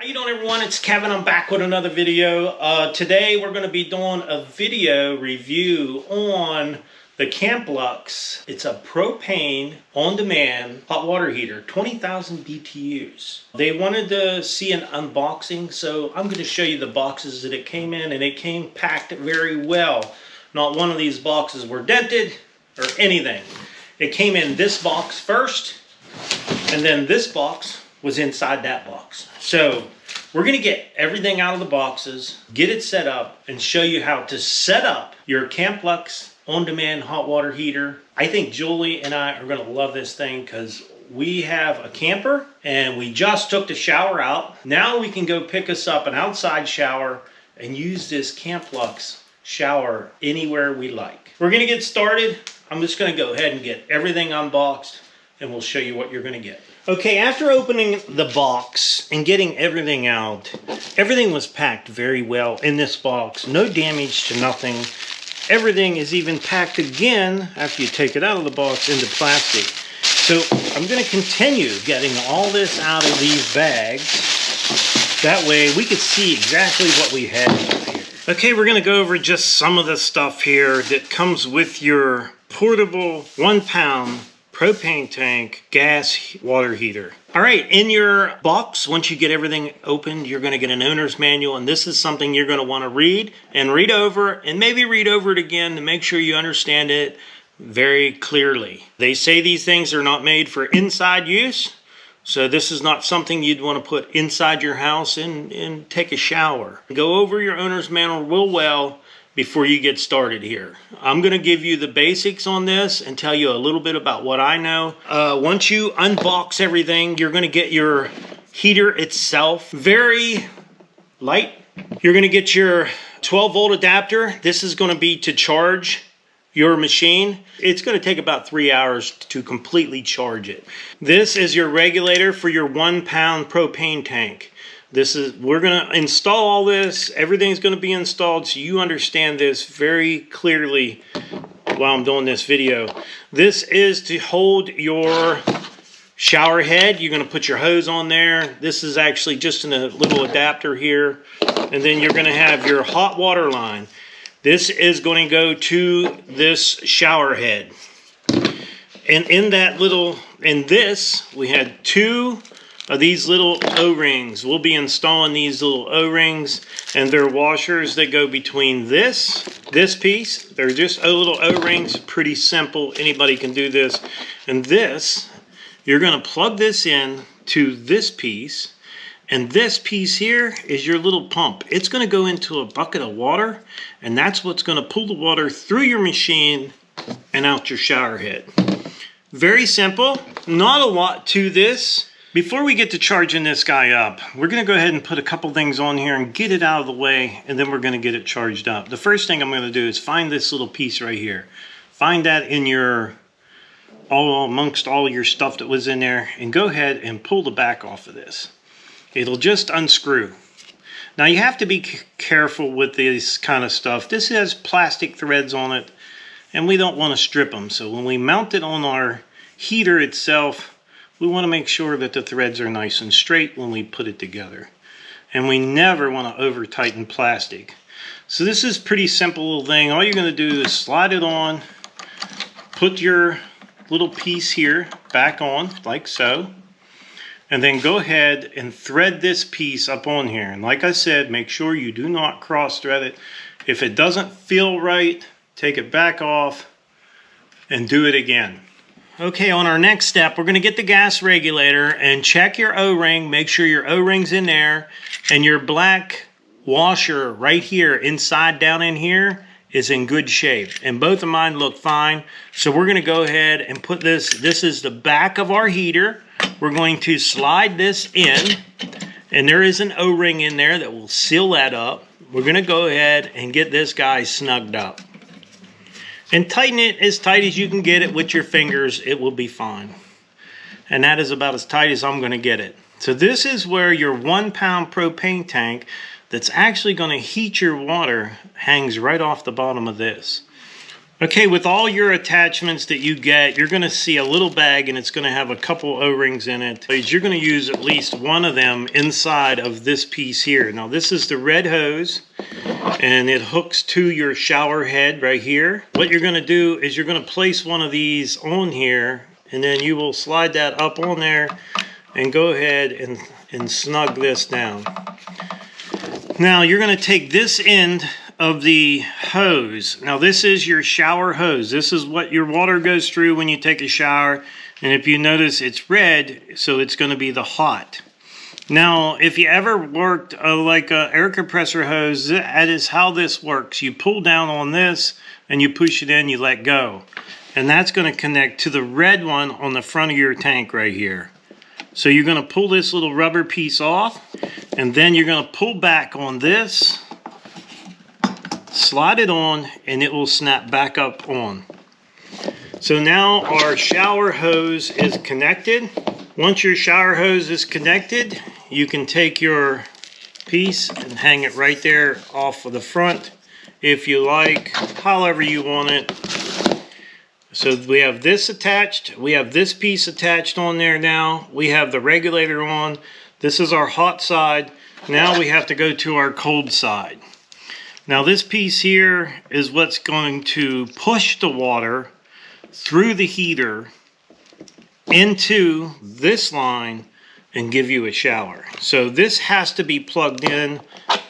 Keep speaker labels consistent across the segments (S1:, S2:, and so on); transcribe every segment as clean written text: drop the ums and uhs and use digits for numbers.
S1: How you doing, everyone? It's Kevin. I'm back with another video. Today we're going to be doing a video review on the Camplux. It's a propane on-demand hot water heater, 20,000 BTUs. They wanted to see an unboxing, so I'm going to show you the boxes that it came in, and it came packed very well. Not one of these boxes were dented or anything. It came in this box first, and then this box was inside that box. So we're going to get everything out of the boxes, get it set up, and show you how to set up your Camplux on-demand hot water heater. I think Julie and I are going to love this thing because we have a camper and we just took the shower out. Now we can go pick us up an outside shower and use this Camplux shower anywhere we like. We're going to get started. I'm just going to go ahead and get everything unboxed, and we'll show you what you're going to get. Okay, after opening the box and getting everything out, everything was packed very well in this box. No damage to nothing. Everything is even packed again after you take it out of the box into plastic. So I'm going to continue getting all this out of these bags. That way we could see exactly what we have here. Okay, we're going to go over just some of the stuff here that comes with your portable 1-pound propane tank gas water heater. All right, in your box, once you get everything opened, you're going to get an owner's manual, and this is something you're going to want to read and read over, and maybe read over it again to make sure you understand it very clearly. They say these things are not made for inside use, so this is not something you'd want to put inside your house and take a shower. Go over your owner's manual real well before you get started here. I'm going to give you the basics on this and tell you a little bit about what I know. Once you unbox everything, you're going to get your heater itself very light. You're going to get your 12-volt adapter. This is going to be to charge your machine. It's going to take about 3 hours to completely charge it. This is your regulator for your 1-pound propane tank. We're going to install all this. Everything's going to be installed so you understand this very clearly while I'm doing this video. This is to hold your shower head. You're going to put your hose on there. This is actually just in a little adapter here. And then you're going to have your hot water line. This is going to go to this shower head. And in this, we had two of these little O-rings. We'll be installing these little O-rings, and they're washers that go between this piece. They're just little O-rings, pretty simple. Anybody can do this. And this, you're going to plug this in to this piece, and this piece here is your little pump. It's going to go into a bucket of water, and that's what's going to pull the water through your machine and out your shower head. Very simple. Not a lot to this. Before we get to charging this guy up, we're going to go ahead and put a couple things on here and get it out of the way, and then we're going to get it charged up. The first thing I'm going to do is find this little piece right here. Find that in amongst all your stuff that was in there, and go ahead and pull the back off of this. It'll just unscrew. Now you have to be careful with this kind of stuff. This has plastic threads on it, and we don't want to strip them. So when we mount it on our heater itself, we want to make sure that the threads are nice and straight when we put it together. And we never want to over tighten plastic. So this is a pretty simple little thing. All you're going to do is slide it on, put your little piece here back on like so, and then go ahead and thread this piece up on here. And like I said, make sure you do not cross thread it. If it doesn't feel right, take it back off and do it again. Okay, on our next step, we're going to get the gas regulator and check your O-ring. Make sure your O-ring's in there, and your black washer right here, inside down in here, is in good shape. And both of mine look fine. So we're going to go ahead and put this. This is the back of our heater. We're going to slide this in, and there is an O-ring in there that will seal that up. We're going to go ahead and get this guy snugged up. And tighten it as tight as you can get it with your fingers. It will be fine. And that is about as tight as I'm going to get it. So this is where your 1-pound propane tank that's actually going to heat your water hangs right off the bottom of this. Okay, with all your attachments that you get, you're going to see a little bag and it's going to have a couple O-rings in it. You're going to use at least one of them inside of this piece here. Now this is the red hose and it hooks to your shower head right here. What you're going to do is you're going to place one of these on here and then you will slide that up on there and go ahead and snug this down. Now you're going to take this end of the hose. Now this is your shower hose. This is what your water goes through when you take a shower. And if you notice, it's red, so it's going to be the hot. Now if you ever worked like an air compressor hose, that is how this works. You pull down on this and you push it in, you let go. And that's going to connect to the red one on the front of your tank right here. So you're going to pull this little rubber piece off and then you're going to pull back on this, slide it on, and it will snap back up on. So now our shower hose is connected. Once your shower hose is connected, you can take your piece and hang it right there off of the front if you like, however you want it. So we have this attached, we have this piece attached on there now, we have the regulator on, this is our hot side, now we have to go to our cold side. Now this piece here is what's going to push the water through the heater into this line and give you a shower. So this has to be plugged in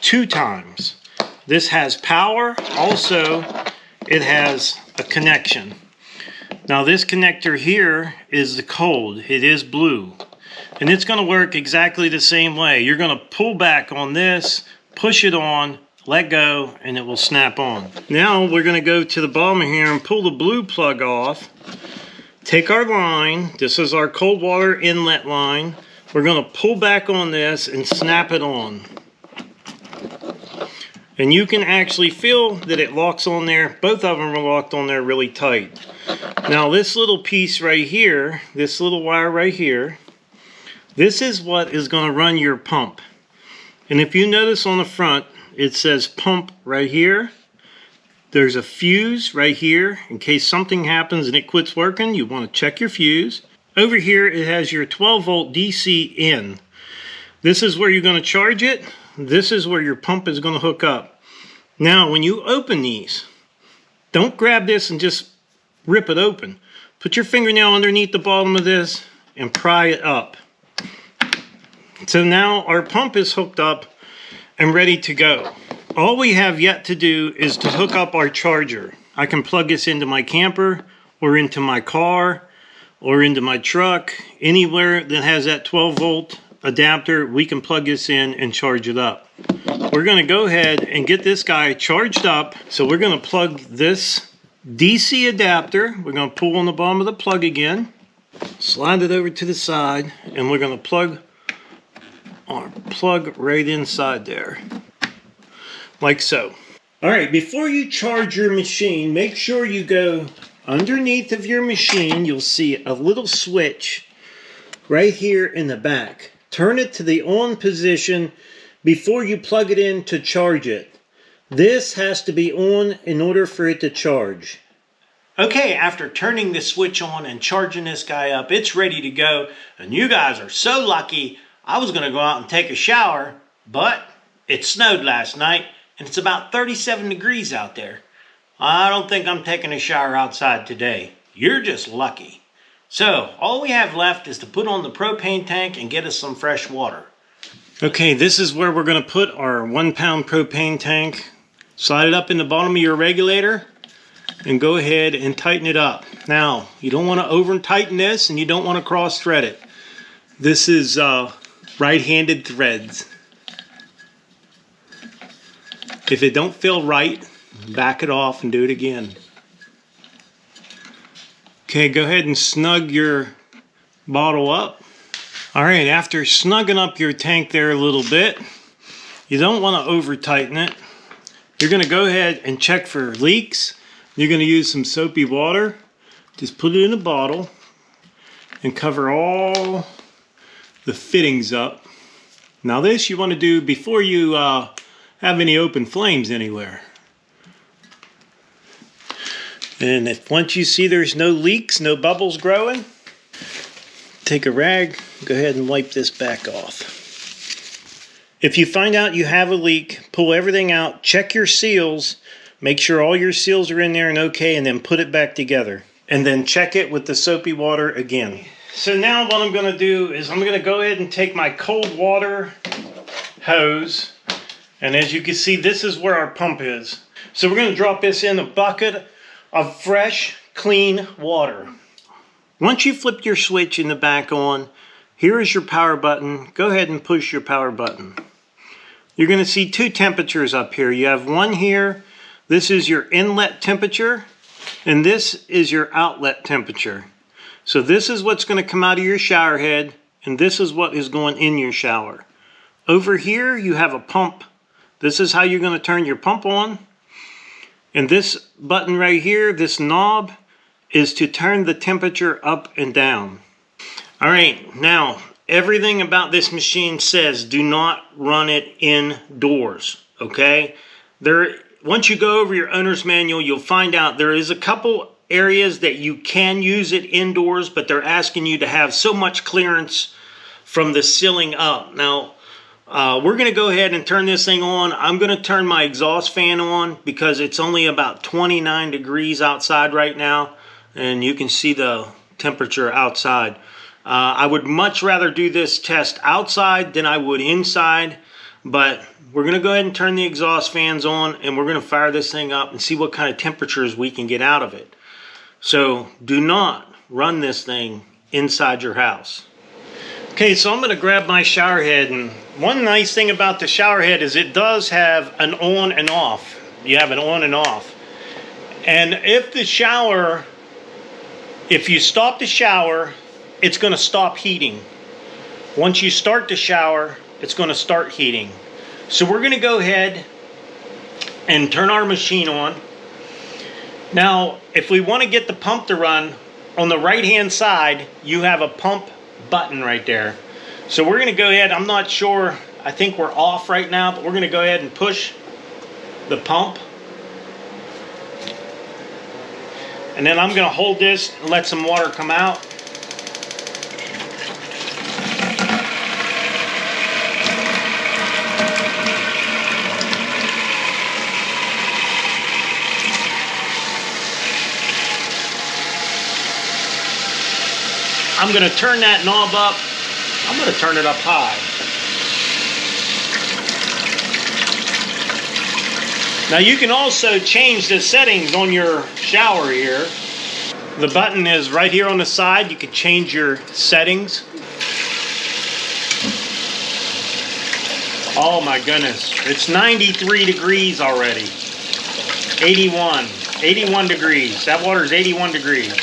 S1: 2 times. This has power, also it has a connection. Now this connector here is the cold, it is blue. And it's going to work exactly the same way. You're going to pull back on this, push it on, let go, and it will snap on. Now we're going to go to the bottom here and pull the blue plug off. Take our line, this is our cold water inlet line. We're going to pull back on this and snap it on. And you can actually feel that it locks on there. Both of them are locked on there really tight. Now this little piece right here, this little wire right here, this is what is going to run your pump. And if you notice on the front, it says pump right here. There's a fuse right here. In case something happens and it quits working, you want to check your fuse. Over here it has your 12 volt DC in. This is where you're going to charge it. This is where your pump is going to hook up. Now when you open these, don't grab this and just rip it open. Put your fingernail underneath the bottom of this and pry it up. So now our pump is hooked up and ready to go. All we have yet to do is to hook up our charger. I can plug this into my camper or into my car or into my truck. Anywhere that has that 12 volt adapter, we can plug this in and charge it up. We're going to go ahead and get this guy charged up. So we're going to plug this DC adapter. We're going to pull on the bottom of the plug again, slide it over to the side, and we're going to plug our plug right inside there, like so. Alright, before you charge your machine, make sure you go underneath of your machine. You'll see a little switch right here in the back. Turn it to the on position before you plug it in to charge it. This has to be on in order for it to charge. Okay, after turning the switch on and charging this guy up, it's ready to go. And you guys are so lucky. I was going to go out and take a shower, but it snowed last night and it's about 37 degrees out there. I don't think I'm taking a shower outside today. You're just lucky. So all we have left is to put on the propane tank and get us some fresh water. Okay, this is where we're going to put our 1 pound propane tank. Slide it up in the bottom of your regulator and go ahead and tighten it up. Now, you don't want to over tighten this and you don't want to cross thread it. This is right-handed threads. If it don't feel right, back it off and do it again. Okay, go ahead and snug your bottle up. All right, after snugging up your tank there a little bit, you don't want to over tighten it. You're going to go ahead and check for leaks. You're going to use some soapy water. Just put it in a bottle and cover all the fittings up. Now this you want to do before you have any open flames anywhere. And if once you see there's no leaks, no bubbles growing, take a rag, go ahead and wipe this back off. If you find out you have a leak, pull everything out, check your seals, make sure all your seals are in there and okay, and then put it back together. And then check it with the soapy water again. So now what I'm going to do is I'm going to go ahead and take my cold water hose, and as you can see, this is where our pump is. So we're going to drop this in a bucket of fresh, clean water. Once you flip your switch in the back on, here is your power button. Go ahead and push your power button. You're going to see two temperatures up here. You have one here. This is your inlet temperature, and this is your outlet temperature. So this is what's going to come out of your shower head, and this is what is going in your shower. Over here, you have a pump. This is how you're going to turn your pump on. And this button right here, this knob, is to turn the temperature up and down. All right, now, everything about this machine says do not run it indoors, okay? Once you go over your owner's manual, you'll find out there is a couple areas that you can use it indoors, but they're asking you to have so much clearance from the ceiling up. Now, we're going to go ahead and turn this thing on. I'm going to turn my exhaust fan on because it's only about 29 degrees outside right now, and you can see the temperature outside. I would much rather do this test outside than I would inside, but we're going to go ahead and turn the exhaust fans on, and we're going to fire this thing up and see what kind of temperatures we can get out of it. So do not run this thing inside your house. Okay, so I'm going to grab my shower head, and one nice thing about the shower head is it does have an on and off. You have an on and off. And if you stop the shower, it's going to stop heating. Once you start the shower, it's going to start heating. So we're going to go ahead and turn our machine on. Now, if we want to get the pump to run, on the right-hand side, you have a pump button right there. So we're going to go ahead, I'm not sure, I think we're off right now, but we're going to go ahead and push the pump. And then I'm going to hold this and let some water come out. I'm going to turn that knob up. I'm going to turn it up high. Now you can also change the settings on your shower here. The button is right here on the side. You can change your settings. Oh my goodness. It's 93 degrees already. 81 degrees. That water is 81 degrees.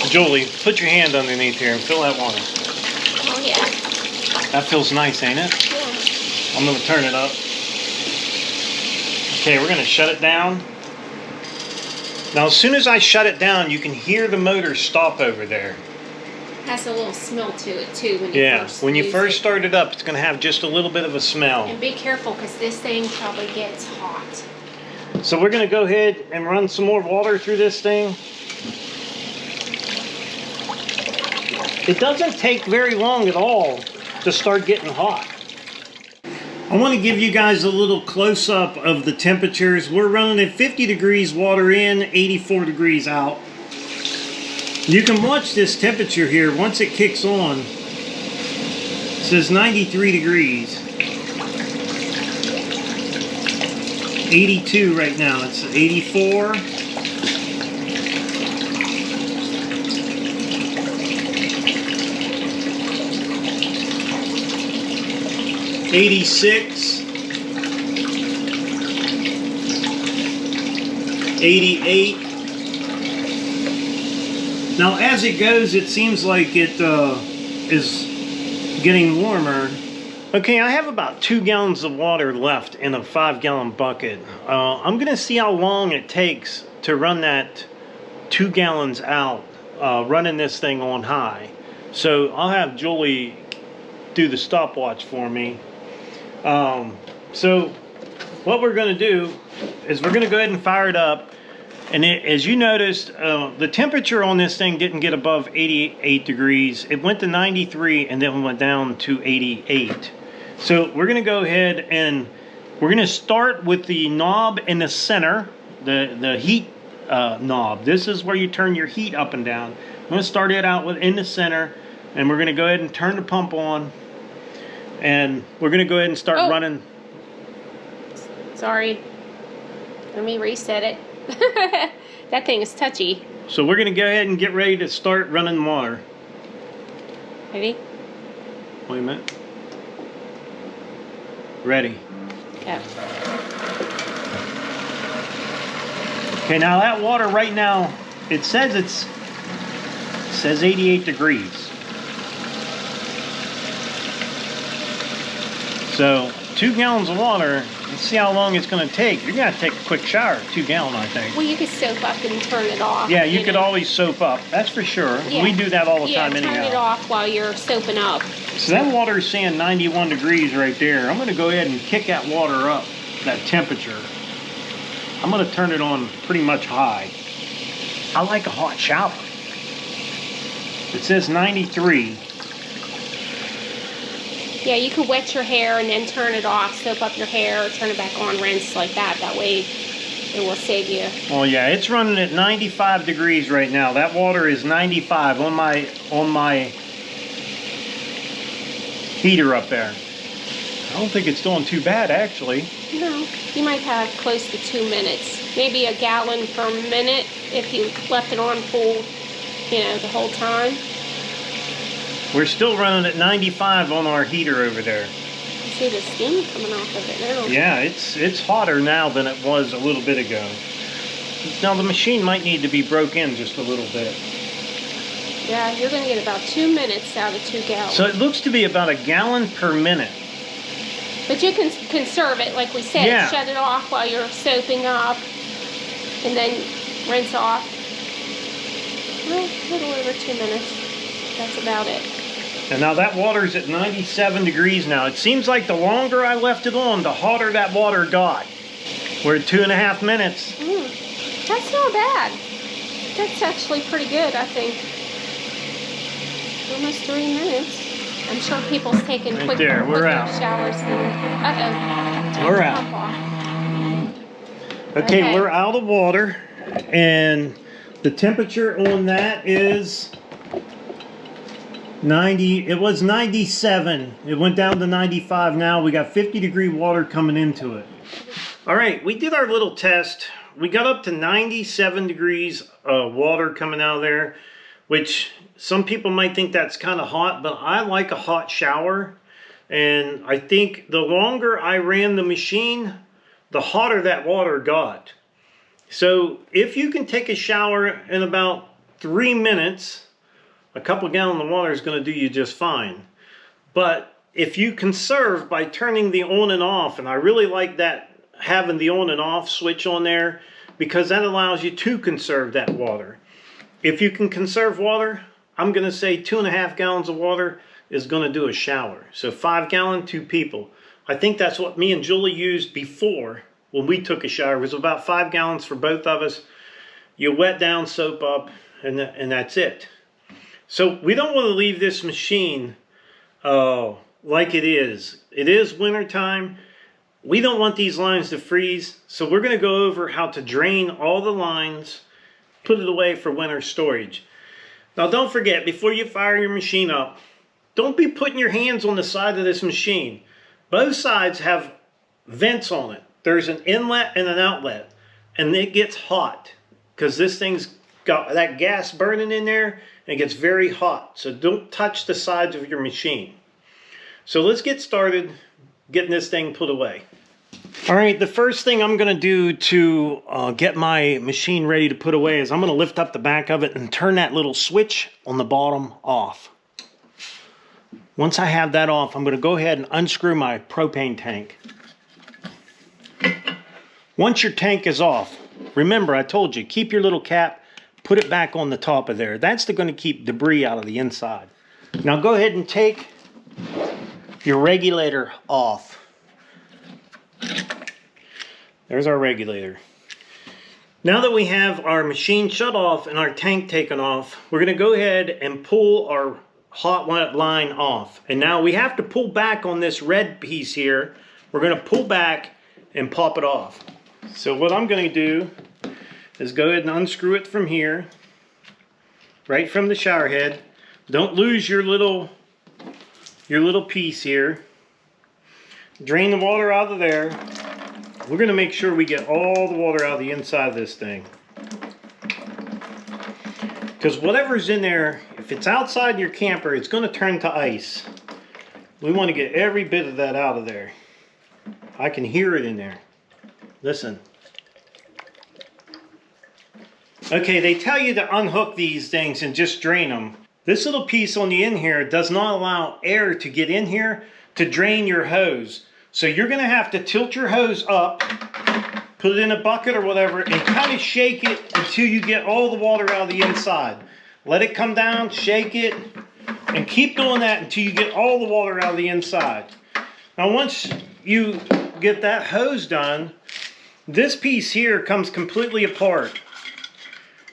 S1: Julie, put your hand underneath here and fill that water.
S2: Oh, yeah.
S1: That feels nice, ain't it?
S2: Yeah.
S1: I'm going to turn it up. Okay, we're going to shut it down. Now, as soon as I shut it down, you can hear the motor stop over there.
S2: It has a little smell to it, too,
S1: when you first start it up, it's going to have just a little bit of a smell.
S2: And be careful, because this thing probably gets hot.
S1: So we're going to go ahead and run some more water through this thing. It doesn't take very long at all to start getting hot. I want to give you guys a little close-up of the temperatures. We're running at 50 degrees water in, 84 degrees out. You can watch this temperature here. Once it kicks on, it says 93 degrees. 82 right now. It's 84. 86, 88. Now as it goes, it seems like it is getting warmer. Okay, I have about 2 gallons of water left in a 5-gallon bucket. I'm going to see how long it takes to run that 2 gallons out, running this thing on high. So I'll have Julie do the stopwatch for me. So what we're going to do is we're going to go ahead and fire it up. And as you noticed, the temperature on this thing didn't get above 88 degrees. It went to 93 and then went down to 88. So we're going to go ahead and we're going to start with the knob in the center, the heat knob. This is where you turn your heat up and down. I'm going to start it out in the center, and we're going to go ahead and turn the pump on. And we're going to go ahead and start running.
S2: Sorry. Let me reset it. That thing is touchy.
S1: So we're going to go ahead and get ready to start running water.
S2: Ready?
S1: Wait a minute. Ready.
S2: Yeah.
S1: Okay, now that water right now, it says 88 degrees. So 2 gallons of water. Let's see how long it's going to take. You're going to take a quick shower, 2 gallon, I think.
S2: Well, you could soap up and turn it off.
S1: Yeah, you could always soap up. That's for sure. Yeah. We do that all the time anyhow.
S2: Yeah, turn it off while you're soaping up.
S1: So that water is saying 91 degrees right there. I'm going to go ahead and kick that water up, that temperature. I'm going to turn it on pretty much high. I like a hot shower. It says 93.
S2: Yeah, you could wet your hair and then turn it off, soap up your hair, turn it back on, rinse like that. That way it will save you.
S1: Well, yeah, it's running at 95 degrees right now. That water is 95 on my heater up there. I don't think it's doing too bad, actually.
S2: No, you might have close to 2 minutes. Maybe a gallon per minute if you left it on full, the whole time.
S1: We're still running at 95 on our heater over there.
S2: You see the steam coming off of it now.
S1: Yeah, it's hotter now than it was a little bit ago. Now the machine might need to be broke in just a little bit.
S2: Yeah, you're going to get about 2 minutes out of 2 gallons.
S1: So it looks to be about a gallon per minute.
S2: But you can conserve it, like we said.
S1: Yeah.
S2: Shut it off while you're soaping up, and then rinse off. Well, a little over 2 minutes. That's about it.
S1: And now that water's at 97 degrees now. It seems like the longer I left it on, the hotter that water got. We're at 2.5 minutes.
S2: That's not bad. That's actually pretty good, I think. Almost 3 minutes. I'm sure people's taking quick showers.
S1: We're out. Okay, we're out of water, and the temperature on that is 90. It was 97. It went down to 95 now. We got 50-degree water coming into it. All right, we did our little test. We got up to 97 degrees water coming out of there, which some people might think that's kind of hot, but I like a hot shower. And I think the longer I ran the machine, the hotter that water got. So if you can take a shower in about 3 minutes, a couple gallons of water is going to do you just fine. But if you conserve by turning the on and off, and I really like that, having the on and off switch on there, because that allows you to conserve that water. If you can conserve water, I'm going to say 2.5 gallons of water is going to do a shower. So 5 gallons, 2 people. I think that's what me and Julie used before when we took a shower. It was about 5 gallons for both of us. You wet down, soap up, and that's it. So we don't want to leave this machine like it is. It is winter time. We don't want these lines to freeze. So we're going to go over how to drain all the lines, put it away for winter storage. Now don't forget, before you fire your machine up, don't be putting your hands on the side of this machine. Both sides have vents on it. There's an inlet and an outlet, and it gets hot because this thing's got that gas burning in there, and it gets very hot. So don't touch the sides of your machine. So let's get started getting this thing put away. All right, the first thing I'm going to do to get my machine ready to put away is I'm going to lift up the back of it and turn that little switch on the bottom off. Once I have that off, I'm going to go ahead and unscrew my propane tank. Once your tank is off, remember I told you, keep your little cap, put it back on the top of there. That's going to keep debris out of the inside. Now go ahead and take your regulator off. There's our regulator. Now that we have our machine shut off and our tank taken off, we're going to go ahead and pull our hot line off. And now we have to pull back on this red piece here. We're going to pull back and pop it off. So what I'm going to do is go ahead and unscrew it from here, right from the shower head. Don't lose your little piece here. Drain the water out of there. We're going to make sure we get all the water out of the inside of this thing. Because whatever's in there, if it's outside your camper, it's going to turn to ice. We want to get every bit of that out of there. I can hear it in there. Listen. Okay, they tell you to unhook these things and just drain them. This little piece on the end here does not allow air to get in here to drain your hose. So you're going to have to tilt your hose up, put it in a bucket or whatever, and kind of shake it until you get all the water out of the inside. Let it come down, shake it, and keep doing that until you get all the water out of the inside. Now once you get that hose done, this piece here comes completely apart.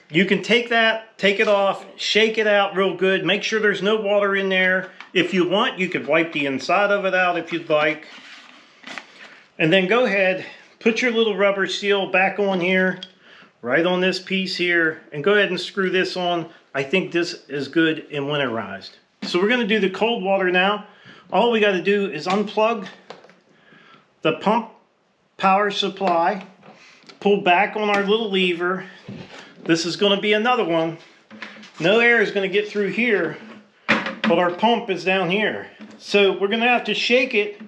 S1: You can take that, take it off, shake it out real good, make sure there's no water in there. If you want, you could wipe the inside of it out if you'd like. And then go ahead, put your little rubber seal back on here, right on this piece here, and go ahead and screw this on. I think this is good and winterized. So we're going to do the cold water now. All we got to do is unplug the pump power supply, pull back on our little lever. This is going to be another one. No air is going to get through here, but our pump is down here. So we're going to have to shake it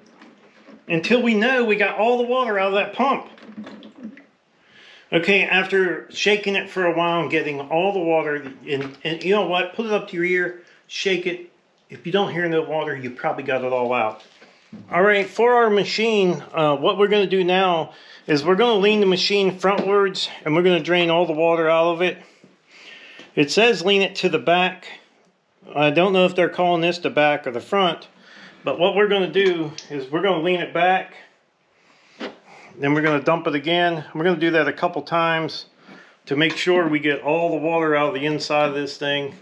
S1: until we know we got all the water out of that pump. Okay, after shaking it for a while and getting all the water, and you know what, put it up to your ear, shake it. If you don't hear no water, you probably got it all out. All right, for our machine, what we're going to do now is we're going to lean the machine frontwards and we're going to drain all the water out of it. It says lean it to the back. I don't know if they're calling this the back or the front. But what we're going to do is we're going to lean it back, then we're going to dump it again. We're going to do that a couple times to make sure we get all the water out of the inside of this thing.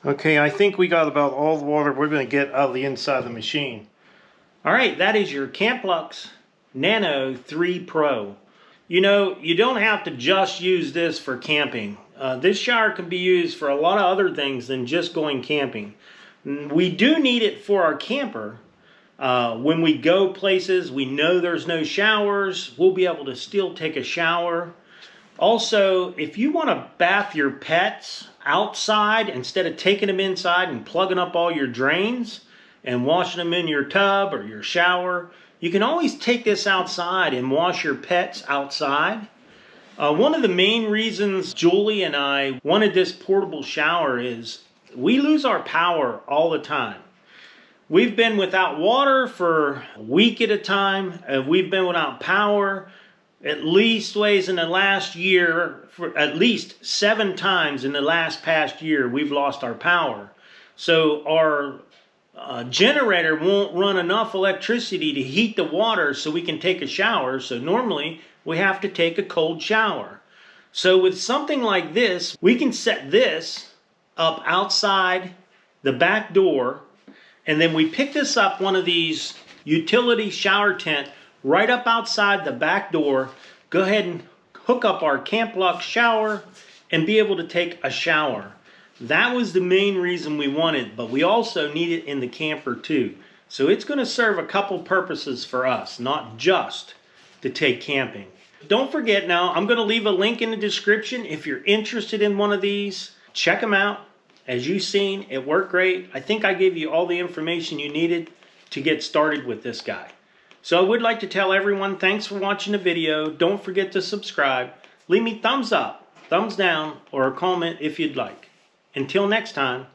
S1: Okay, I think we got about all the water we're going to get out of the inside of the machine. All right, that is your Camplux Nano 3 Pro. You know, you don't have to just use this for camping. This shower can be used for a lot of other things than just going camping. We do need it for our camper. When we go places, we know there's no showers. We'll be able to still take a shower. Also, if you want to bath your pets outside instead of taking them inside and plugging up all your drains and washing them in your tub or your shower, you can always take this outside and wash your pets outside. One of the main reasons Julie and I wanted this portable shower is we lose our power all the time. We've been without water for a week at a time. We've been without power at least in the last year, for at least 7 times in the past year, we've lost our power. So our generator won't run enough electricity to heat the water so we can take a shower. So normally we have to take a cold shower. So with something like this, we can set this up outside the back door, and then we pick this up one of these utility shower tent right up outside the back door. Go ahead and hook up our Camplux shower and be able to take a shower. That was the main reason we wanted, but we also need it in the camper too. So it's going to serve a couple purposes for us, not just to take camping. Don't forget now, I'm going to leave a link in the description. If you're interested in one of these, check them out. As you've seen, it worked great. I think I gave you all the information you needed to get started with this guy. So I would like to tell everyone, thanks for watching the video. Don't forget to subscribe. Leave me thumbs up, thumbs down, or a comment if you'd like. Until next time,